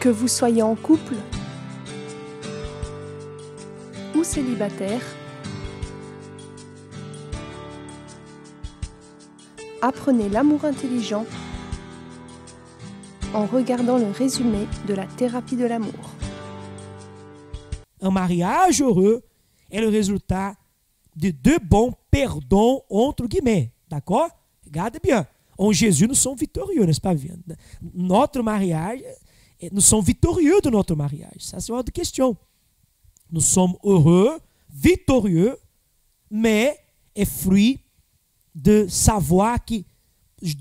Que vous soyez en couple ou célibataire, apprenez l'amour intelligent en regardant le résumé de la thérapie de l'amour. Un mariage heureux est le résultat de deux bons perdons entre guillemets. D'accord? Regarde bien. En Jésus, nous sommes victorieux, n'est-ce pas? Notre mariage, nous sommes victorieux de notre mariage. Ça, c'est une autre question. Nous sommes heureux, victorieux, mais est fruit de savoir que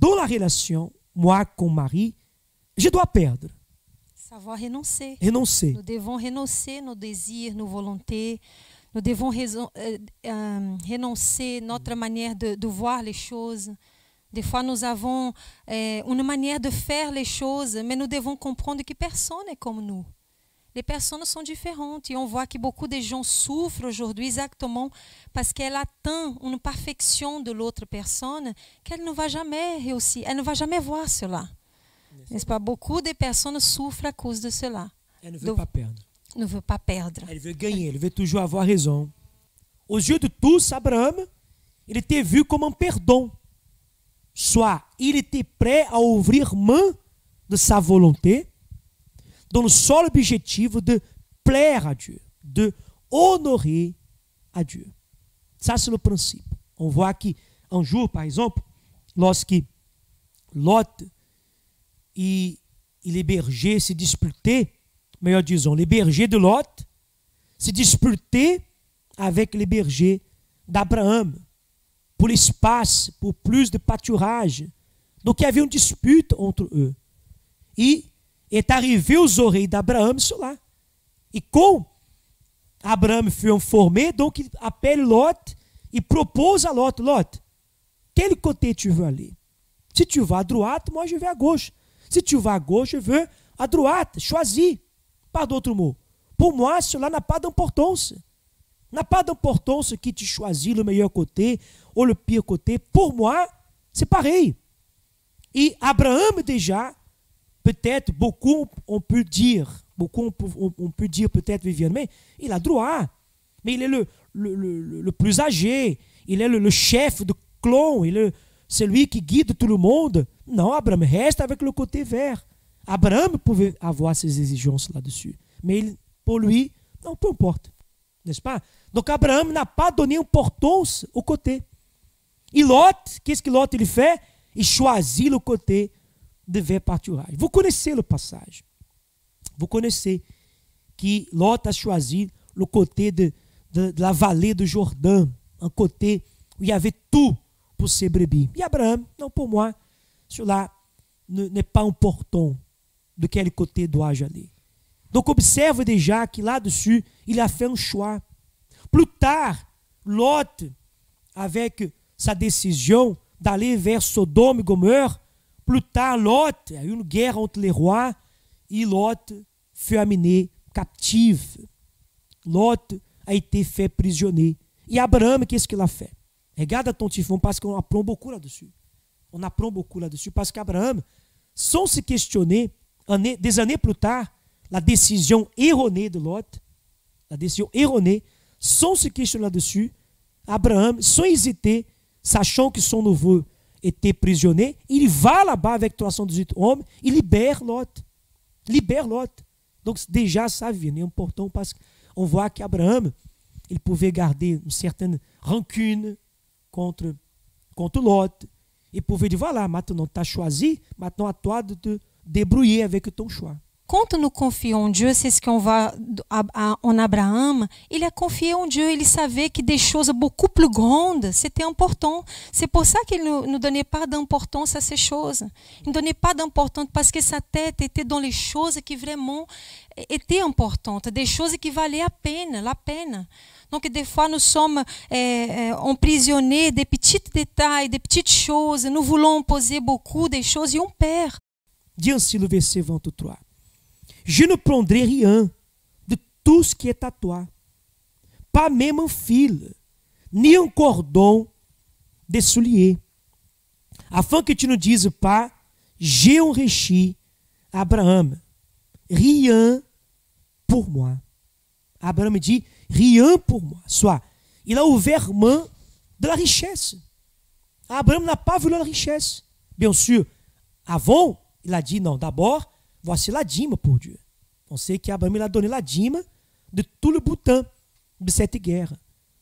dans la relation, moi comme mari, je dois perdre. Savoir renoncer. Renoncer. Nous devons renoncer nos désirs, nos volontés. Nous devons renoncer notre manière de voir les choses. Des fois, nous avons une manière de faire les choses, mais nous devons comprendre que personne n'est comme nous. Les personnes sont différentes et on voit que beaucoup de gens souffrent aujourd'hui exactement parce qu'elle atteint une perfection de l'autre personne qu'elle ne va jamais réussir, elle ne va jamais voir cela. N'est-ce pas? Beaucoup de personnes souffrent à cause de cela. Elle ne veut pas perdre. Ne veut pas perdre. Elle veut gagner, elle veut toujours avoir raison. Aux yeux de tous, Abraham, il était vu comme un perdant. Soit il était prêt à ouvrir main de sa volonté dans le seul objectif de plaire à Dieu, de honorer à Dieu. Ça, c'est le principe. On voit qu'un jour, par exemple, lorsque Lot et les bergers se disputaient, meilleur disons, les bergers de Lot se disputaient avec les bergers d'Abraham pour l'espace, pour plus de pâturage. Donc il y avait une dispute entre eux. Et est arrivé aux oreilles d'Abraham cela. Et quand Abraham fut informé, donc il appelle Lot e propose à Lot, Lot, quel côté tu veux aller? Si tu vas à droite, moi je vais à gauche. Si tu vas à gauche, je veux à droite. Choisis. Pas d'autre mot. Pour moi, cela n'a pas d'importance. N'a pas d'importance que tu choisis le meilleur côté ou le pire côté. Pour moi, c'est pareil. Et Abraham déjà, peut-être beaucoup on peut dire peut-être Viviane, mais il a droit. Mais il est le plus âgé, il est le chef de clan, il est celui qui guide tout le monde. Non, Abraham reste avec le côté vert. Abraham pouvait avoir ses exigences là-dessus. Mais pour lui, non, peu importe. N'est-ce pas? Donc Abraham n'a pas donné importance au côté. Et Lot, qu'est-ce que Lot il fait? Il choisit le côté de vert pâturage. Vous connaissez le passage. Vous connaissez que Lot a choisi le côté de la vallée de Jourdain, un côté où il y avait tout pour ses brebis. Et Abraham, non, pour moi, cela n'est pas important de quel côté dois-je aller. Donc observe déjà que là-dessus, il a fait un choix. Plus tard, Lot, avec sa décision d'aller vers Sodome et Gomorrhe, plus tard, Lot, il y a eu une guerre entre les rois et Lot fut amené captif. Lot a été fait prisonnier. Et Abraham, qu'est-ce qu'il a fait? Regarde attentivement parce qu'on apprend beaucoup là-dessus. On apprend beaucoup là-dessus parce qu'Abraham, sans se questionner, des années plus tard, la décision erronée de Lot, sans se questionner là-dessus, Abraham, sans hésiter, sachant que son neveu était prisonnier, il va là-bas avec 318 hommes et libère Lot. Donc déjà, ça est important parce qu'on voit qu'Abraham, il pouvait garder une certaine rancune contre Lot. Il pouvait dire, voilà, maintenant tu as choisi, maintenant à toi de te débrouiller avec ton choix. Quand nous confions en Dieu, c'est ce qu'on voit en Abraham. Il a confié en Dieu, il savait que des choses beaucoup plus grandes, c'était important. C'est pour ça qu'il ne donnait pas d'importance à ces choses. Il ne donnait pas d'importance parce que sa tête était dans les choses qui vraiment étaient importantes, des choses qui valaient la peine. Donc, des fois, nous sommes emprisonnés des petits détails, des petites choses. Nous voulons poser beaucoup de choses et on perd. Dis ainsi le verset 23. Je ne prendrai rien de tout ce qui est à toi, pas même un fil, ni un cordon de soulier, afin que tu ne dises pas, j'ai enrichi Abraham. rien pour moi. Abraham dit, rien pour moi. Soit, il a ouvert main de la richesse. Abraham n'a pas voulu la richesse. Bien sûr, avant, il a dit, non, d'abord, voici la dîme pour Dieu. On sait qu'Abraham il a donné la dîme de tout le butin de cette guerre.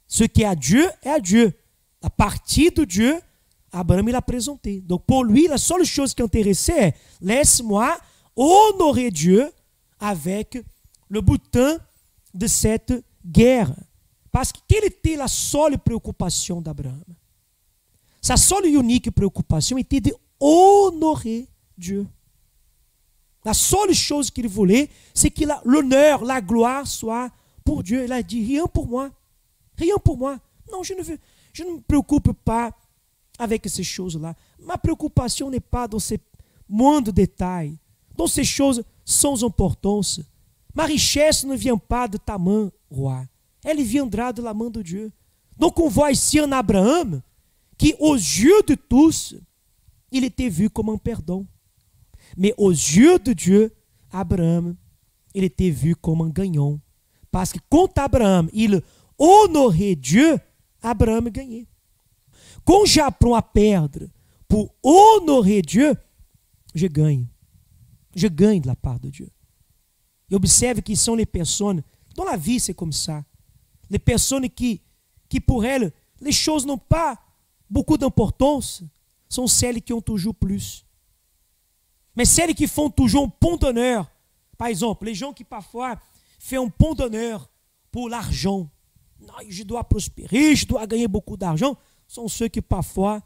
Ce qui est à Dieu est à Dieu. La partie de Dieu, Abraham il a présenté. Donc pour lui, la seule chose qui intéressait est, laisse-moi honorer Dieu avec le butin de cette guerre. Parce que quelle était la seule préoccupation d'Abraham? Sa seule et unique préoccupation était de honorer Dieu. La seule chose qu'il voulait, c'est que l'honneur, la gloire soit pour Dieu. Il a dit, rien pour moi. Rien pour moi. Non, je ne me préoccupe pas avec ces choses-là. Ma préoccupation n'est pas dans ces moindres détails, dans ces choses sans importance. Ma richesse ne vient pas de ta main, roi. Elle viendra de la main de Dieu. Donc on voit ici en Abraham qui, aux yeux de tous, il était vu comme un perdant. Mais aux yeux de Dieu, Abraham, il était vu comme un gagnant. Parce que quand Abraham, il honorait Dieu, Abraham gagnait. Quand j'apprends à perdre pour honorer Dieu, je gagne. Je gagne de la part de Dieu. Et observe que são les personnes, dans la vie c'est comme ça, les personnes qui pour elles, les choses n'ont pas beaucoup d'importance, sont celles qui ont toujours plus. Mais celles qui font toujours un pont d'honneur, par exemple, les gens qui parfois font un pont d'honneur pour l'argent. Non, je dois prospérer, je dois gagner beaucoup d'argent, sont ceux qui parfois,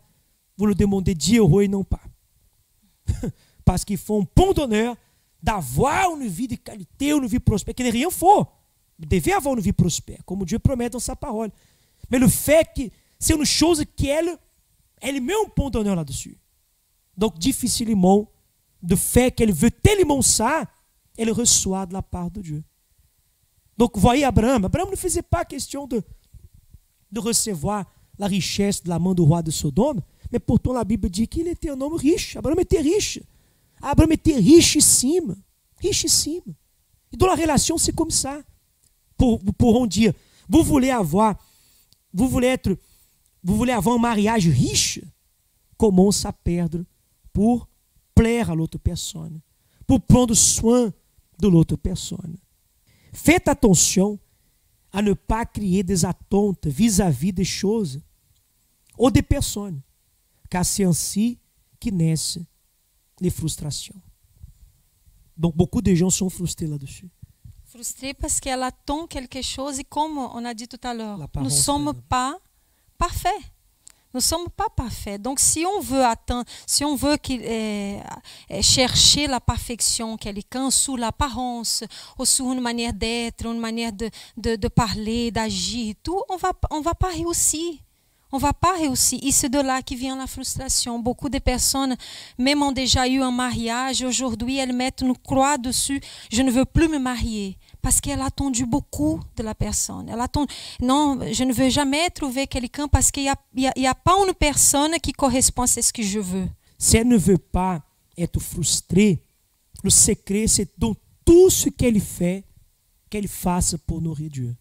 vous le demandez 10 € et non pas. Parce qu'ils font un pont d'honneur d'avoir une vie de qualité, une vie prospère, que n'est rien faux. Vous devez avoir une vie prospère, comme Dieu promet dans sa parole. Mais le fait que c'est une chose qu'elle met un pont d'honneur là-dessus. Donc, difficilement, de fait qu'elle veut tellement ça, elle reçoit de la part de Dieu. Donc, voyez Abraham. Abraham ne faisait pas question de recevoir la richesse de la main du roi de Sodome, mais pourtant la Bible dit qu'il était un homme riche. Abraham était riche. Abraham était richissime. Richissime. Et dans la relation, c'est comme ça. Pourront dire, vous voulez avoir un mariage riche, commence à perdre pour plaire à l'autre personne, pour prendre soin de l'autre personne. Faites attention à ne pas créer des attentes vis-à-vis des choses ou des personnes, car c'est ainsi que naissent les frustrations. Donc beaucoup de gens sont frustrés là-dessus. Frustré parce qu'elle attend quelque chose et comme on a dit tout à l'heure, nous ne sommes pas parfaits. Nous ne sommes pas parfaits. Donc si on veut atteindre, si on veut chercher la perfection quelqu'un sous l'apparence, ou sous une manière d'être, une manière de parler, d'agir, tout, on va pas réussir. On ne va pas réussir. Et c'est de là que vient la frustration. Beaucoup de personnes, même ont déjà eu un mariage, aujourd'hui elles mettent une croix dessus. Je ne veux plus me marier. Parce qu'elle a attendu beaucoup de la personne. Elle attend, non, je ne veux jamais trouver quelqu'un parce qu'il n'y a pas une personne qui correspond à ce que je veux. Si elle ne veut pas être frustrée, le secret c'est dans tout ce qu'elle fait, qu'elle fasse pour honorer Dieu.